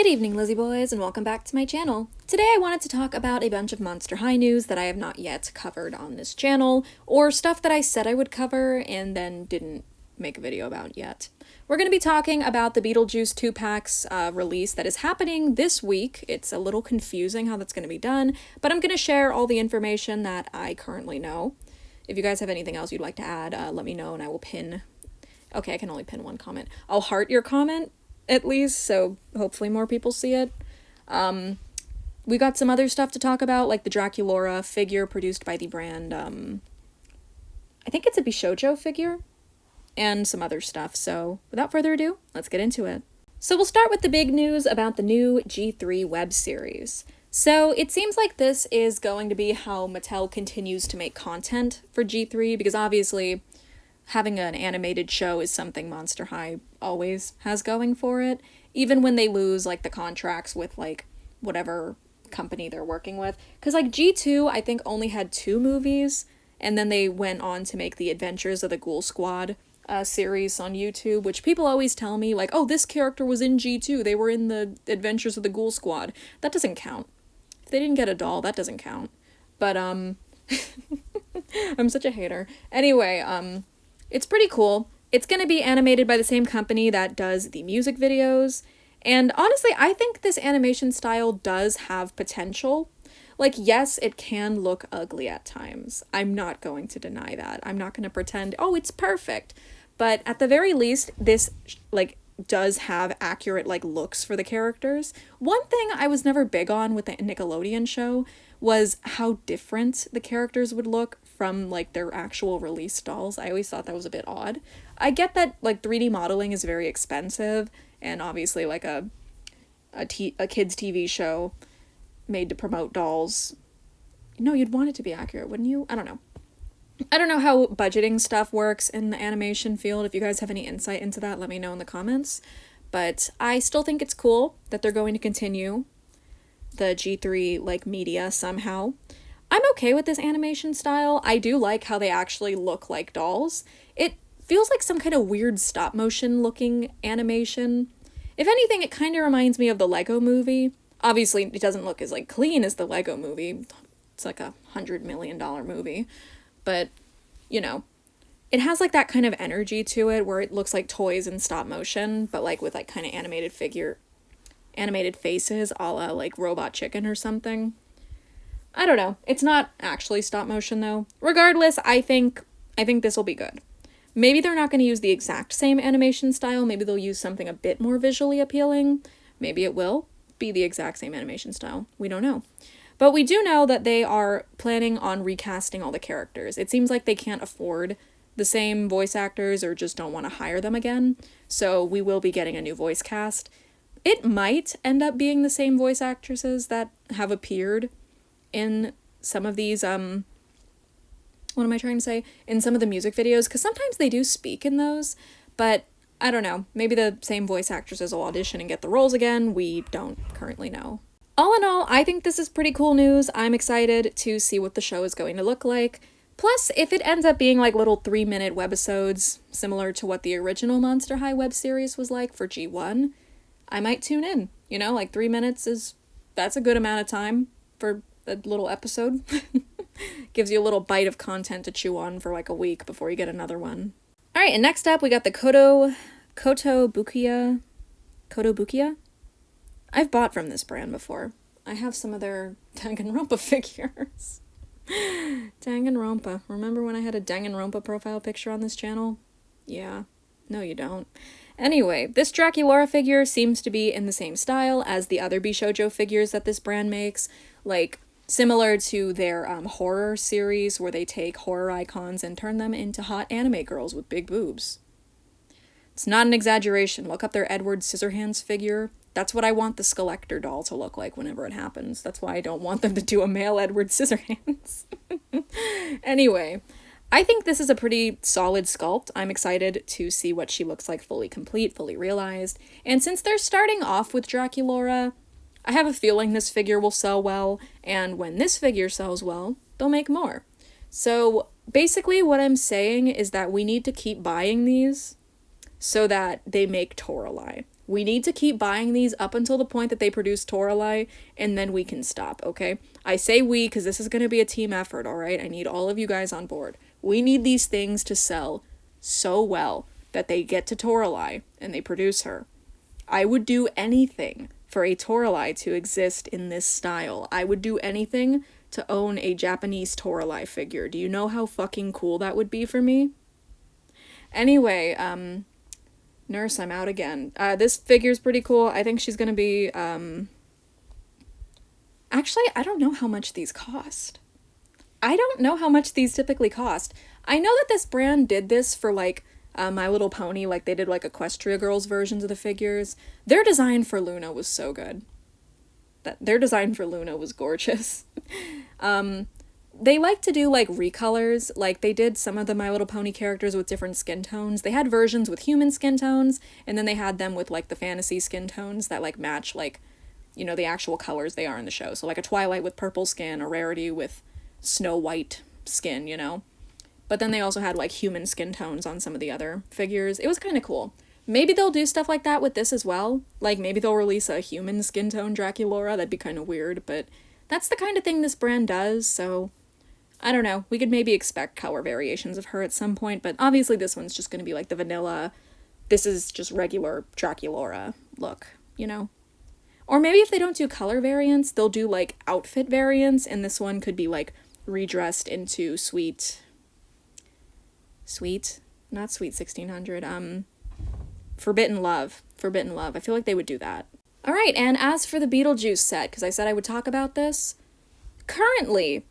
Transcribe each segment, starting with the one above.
Good evening, Lizzie boys, and welcome back to my channel. Today I wanted to talk about a bunch of Monster High news that I have not yet covered on this channel, or stuff that I said I would cover and then didn't make a video about yet. We're going to be talking about the Beetlejuice 2-packs release that is happening this week. It's a little confusing how that's going to be done, but I'm going to share all the information that I currently know. If you guys have anything else you'd like to add, let me know and I will pin... Okay, I can only pin one comment. I'll heart your comment, at least, so hopefully more people see it. We got some other stuff to talk about, like the Draculaura figure produced by the brand, I think it's a Bishoujo figure, and some other stuff. So without further ado, let's get into it. So we'll start with the big news about the new G3 web series. So it seems like this is going to be how Mattel continues to make content for G3, because obviously having an animated show is something Monster High always has going for it, even when they lose, like, the contracts with, like, whatever company they're working with. Because, like, G2, I think, only had 2 movies, and then they went on to make the Adventures of the Ghoul Squad series on YouTube, which people always tell me, like, oh, this character was in G2, they were in the Adventures of the Ghoul Squad. That doesn't count. If they didn't get a doll, that doesn't count. But, I'm such a hater. Anyway, it's pretty cool. It's going to be animated by the same company that does the music videos, and honestly, I think this animation style does have potential. Like, yes, it can look ugly at times. I'm not going to deny that. I'm not going to pretend, oh, it's perfect. But at the very least, this, like, does have accurate, like, looks for the characters. One thing I was never big on with the Nickelodeon show was how different the characters would look from, like, their actual release dolls. I always thought that was a bit odd. I get that, like, 3D modeling is very expensive, and obviously, like, a kid's TV show made to promote dolls. No, you'd want it to be accurate, wouldn't you? I don't know. I don't know how budgeting stuff works in the animation field. If you guys have any insight into that, let me know in the comments. But I still think it's cool that they're going to continue the G3, like, media somehow. I'm okay with this animation style. I do like how they actually look like dolls. It feels like some kind of weird stop-motion looking animation. If anything, it kind of reminds me of the Lego Movie. Obviously, it doesn't look as, like, clean as the Lego Movie. It's like a $100 million movie. But, you know, it has, like, that kind of energy to it where it looks like toys in stop motion, but, like, with, like, kind of animated faces, a la, like, Robot Chicken or something. I don't know. It's not actually stop motion, though. Regardless, I think this will be good. Maybe they're not going to use the exact same animation style. Maybe they'll use something a bit more visually appealing. Maybe it will be the exact same animation style. We don't know. But we do know that they are planning on recasting all the characters. It seems like they can't afford the same voice actors or just don't want to hire them again. So we will be getting a new voice cast. It might end up being the same voice actresses that have appeared in some of these, what am I trying to say? In some of the music videos, because sometimes they do speak in those, but I don't know. Maybe the same voice actresses will audition and get the roles again. We don't currently know. All in all, I think this is pretty cool news. I'm excited to see what the show is going to look like. Plus, if it ends up being like little 3-minute webisodes, similar to what the original Monster High web series was like for G1, I might tune in. You know, like 3 minutes that's a good amount of time for a little episode. Gives you a little bite of content to chew on for like a week before you get another one. Alright, and next up we got the Kotobukiya. I've bought from this brand before. I have some of their Danganronpa figures. Danganronpa. Remember when I had a Danganronpa profile picture on this channel? Yeah. No, you don't. Anyway, this Draculaura figure seems to be in the same style as the other Bishoujo figures that this brand makes, like similar to their horror series where they take horror icons and turn them into hot anime girls with big boobs. It's not an exaggeration. Look up their Edward Scissorhands figure. That's what I want the Skullector doll to look like whenever it happens. That's why I don't want them to do a male Edward Scissorhands. Anyway, I think this is a pretty solid sculpt. I'm excited to see what she looks like fully complete, fully realized. And since they're starting off with Draculaura, I have a feeling this figure will sell well, and when this figure sells well, they'll make more. So basically what I'm saying is that we need to keep buying these so that they make Toralei. We need to keep buying these up until the point that they produce Toralei, and then we can stop, okay? I say we because this is going to be a team effort, alright? I need all of you guys on board. We need these things to sell so well that they get to Toralei and they produce her. I would do anything for a Toralei to exist in this style. I would do anything to own a Japanese Toralei figure. Do you know how fucking cool that would be for me? Anyway, Nurse, I'm out again. This figure's pretty cool. I think she's gonna be, actually, I don't know how much these cost. I don't know how much these typically cost. I know that this brand did this for, like, My Little Pony, like, they did, like, Equestria Girls versions of the figures. Their design for Luna was so good. Their design for Luna was gorgeous. They like to do, like, recolors. Like, they did some of the My Little Pony characters with different skin tones. They had versions with human skin tones, and then they had them with, like, the fantasy skin tones that, like, match, like, you know, the actual colors they are in the show. So, like, a Twilight with purple skin, a Rarity with Snow White skin, you know? But then they also had, like, human skin tones on some of the other figures. It was kind of cool. Maybe they'll do stuff like that with this as well. Like, maybe they'll release a human skin tone Draculaura. That'd be kind of weird, but that's the kind of thing this brand does, so I don't know. We could maybe expect color variations of her at some point, but obviously this one's just going to be like the vanilla, this is just regular Draculaura look, you know? Or maybe if they don't do color variants, they'll do, like, outfit variants, and this one could be, like, redressed into sweet, not Sweet 1600, Forbidden Love. I feel like they would do that. Alright, and as for the Beetlejuice set, because I said I would talk about this, currently,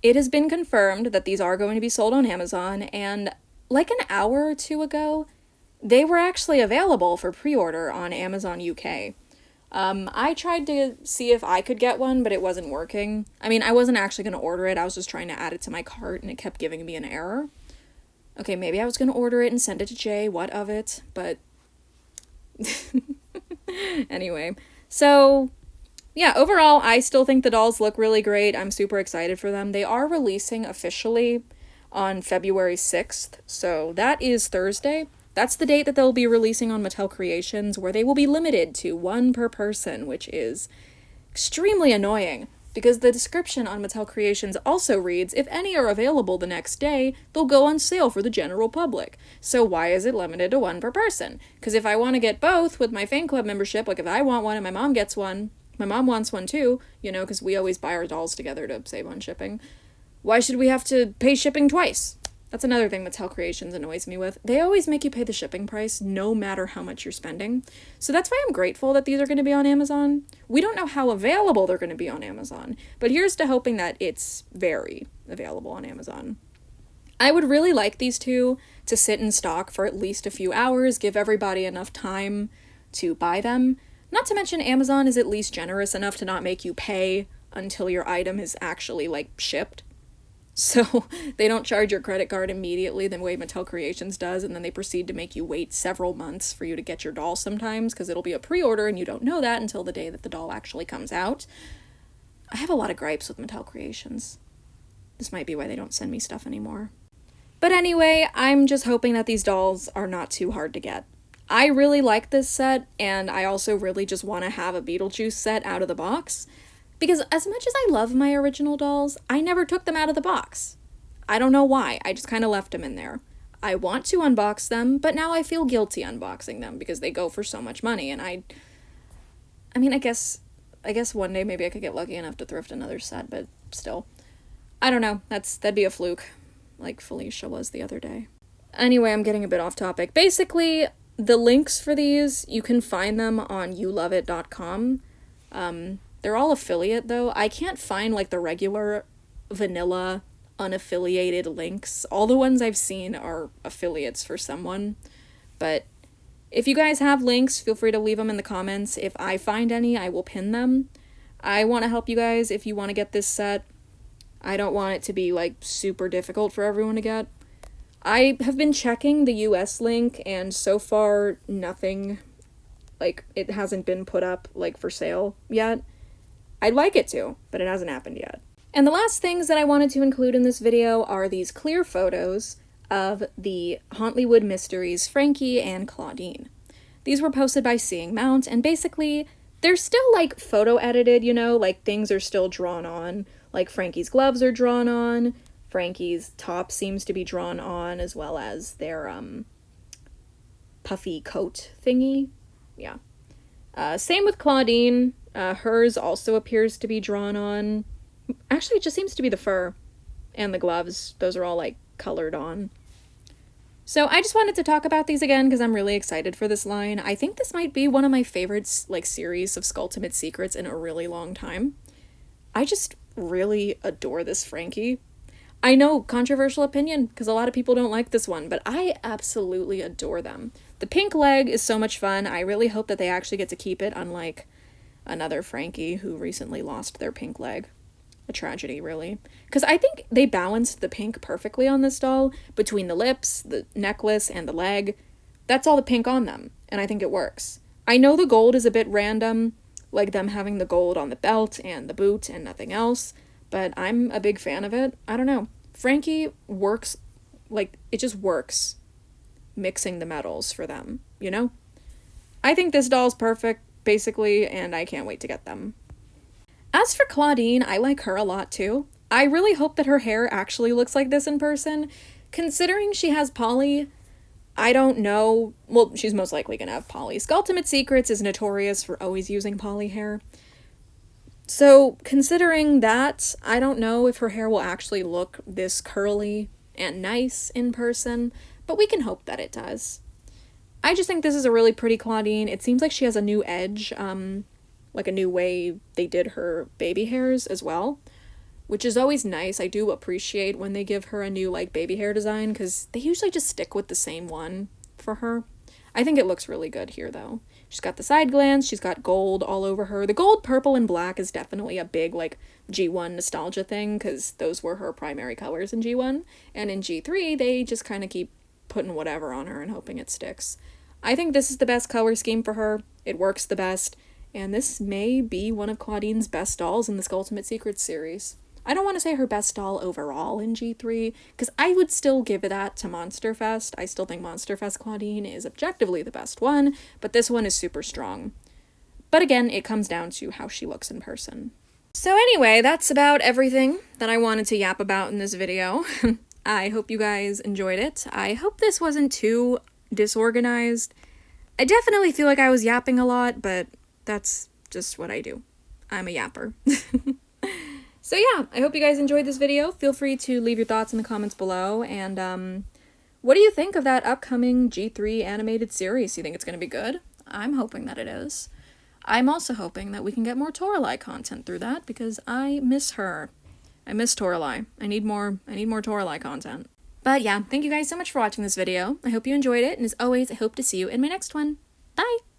it has been confirmed that these are going to be sold on Amazon, and like an hour or two ago, they were actually available for pre-order on Amazon UK. I tried to see if I could get one, but it wasn't working. I mean, I wasn't actually going to order it, I was just trying to add it to my cart, and it kept giving me an error. Okay, maybe I was going to order it and send it to Jay, what of it, but anyway, so yeah, overall, I still think the dolls look really great. I'm super excited for them. They are releasing officially on February 6th, so that is Thursday. That's the date that they'll be releasing on Mattel Creations, where they will be limited to one per person, which is extremely annoying, because the description on Mattel Creations also reads, if any are available the next day, they'll go on sale for the general public. So why is it limited to one per person? Because if I want to get both with my fan club membership, like if I want one and my mom gets one, my mom wants one too, you know, because we always buy our dolls together to save on shipping. Why should we have to pay shipping twice? That's another thing Mattel Creations annoys me with. They always make you pay the shipping price no matter how much you're spending. So that's why I'm grateful that these are going to be on Amazon. We don't know how available they're going to be on Amazon, but here's to hoping that it's very available on Amazon. I would really like these two to sit in stock for at least a few hours, give everybody enough time to buy them. Not to mention Amazon is at least generous enough to not make you pay until your item is actually, like, shipped. So they don't charge your credit card immediately the way Mattel Creations does, and then they proceed to make you wait several months for you to get your doll sometimes, because it'll be a pre-order and you don't know that until the day that the doll actually comes out. I have a lot of gripes with Mattel Creations. This might be why they don't send me stuff anymore. But anyway, I'm just hoping that these dolls are not too hard to get. I really like this set, and I also really just want to have a Beetlejuice set out of the box. Because as much as I love my original dolls, I never took them out of the box. I don't know why, I just kind of left them in there. I want to unbox them, but now I feel guilty unboxing them because they go for so much money, and I mean, I guess one day maybe I could get lucky enough to thrift another set, but still. I don't know, that'd be a fluke, like Felicia was the other day. Anyway, I'm getting a bit off topic. Basically, the links for these, you can find them on youloveit.com. They're all affiliate, though. I can't find, like, the regular vanilla unaffiliated links. All the ones I've seen are affiliates for someone. But if you guys have links, feel free to leave them in the comments. If I find any, I will pin them. I want to help you guys if you want to get this set. I don't want it to be, like, super difficult for everyone to get. I have been checking the US link, and so far, nothing, like, it hasn't been put up, like, for sale yet. I'd like it to, but it hasn't happened yet. And the last things that I wanted to include in this video are these clear photos of the Hauntlywood Mysteries Frankie and Claudine. These were posted by Seeing Mount, and basically, they're still, like, photo edited, you know? Like, things are still drawn on. Like, Frankie's gloves are drawn on. Frankie's top seems to be drawn on, as well as their, puffy coat thingy. Yeah. Same with Claudine. Hers also appears to be drawn on. Actually, it just seems to be the fur and the gloves. Those are all, like, colored on. So I just wanted to talk about these again because I'm really excited for this line. I think this might be one of my favorite, like, series of Skulltimate Secrets in a really long time. I just really adore this Frankie. I know, controversial opinion, because a lot of people don't like this one, but I absolutely adore them. The pink leg is so much fun. I really hope that they actually get to keep it, unlike another Frankie who recently lost their pink leg. A tragedy, really. Because I think they balanced the pink perfectly on this doll, between the lips, the necklace, and the leg. That's all the pink on them, and I think it works. I know the gold is a bit random, like them having the gold on the belt and the boot and nothing else, but I'm a big fan of it. I don't know. Frankie works, like, it just works mixing the metals for them, you know? I think this doll's perfect, basically, and I can't wait to get them. As for Claudine, I like her a lot too. I really hope that her hair actually looks like this in person. Considering she has poly, I don't know. Well, she's most likely gonna have poly. Skulltimate Secrets is notorious for always using poly hair. So, considering that, I don't know if her hair will actually look this curly and nice in person, but we can hope that it does. I just think this is a really pretty Claudine. It seems like she has a new edge, like a new way they did her baby hairs as well, which is always nice. I do appreciate when they give her a new, like, baby hair design, because they usually just stick with the same one for her. I think it looks really good here, though. She's got the side glands, she's got gold all over her. The gold, purple, and black is definitely a big, like, G1 nostalgia thing, because those were her primary colors in G1, and in G3, they just kind of keep putting whatever on her and hoping it sticks. I think this is the best color scheme for her. It works the best. And this may be one of Claudine's best dolls in the Skulltimate Secrets series. I don't want to say her best doll overall in G3, because I would still give that to Monsterfest. I still think Monsterfest Claudine is objectively the best one, but this one is super strong. But again, it comes down to how she looks in person. So anyway, that's about everything that I wanted to yap about in this video. I hope you guys enjoyed it. I hope this wasn't too disorganized. I definitely feel like I was yapping a lot, but that's just what I do. I'm a yapper. So yeah, I hope you guys enjoyed this video. Feel free to leave your thoughts in the comments below, and what do you think of that upcoming G3 animated series? You think it's going to be good? I'm hoping that it is. I'm also hoping that we can get more Toralei content through that, because I miss her. I miss Toralei. I need more Toralei content. But yeah, thank you guys so much for watching this video. I hope you enjoyed it, and as always, I hope to see you in my next one. Bye!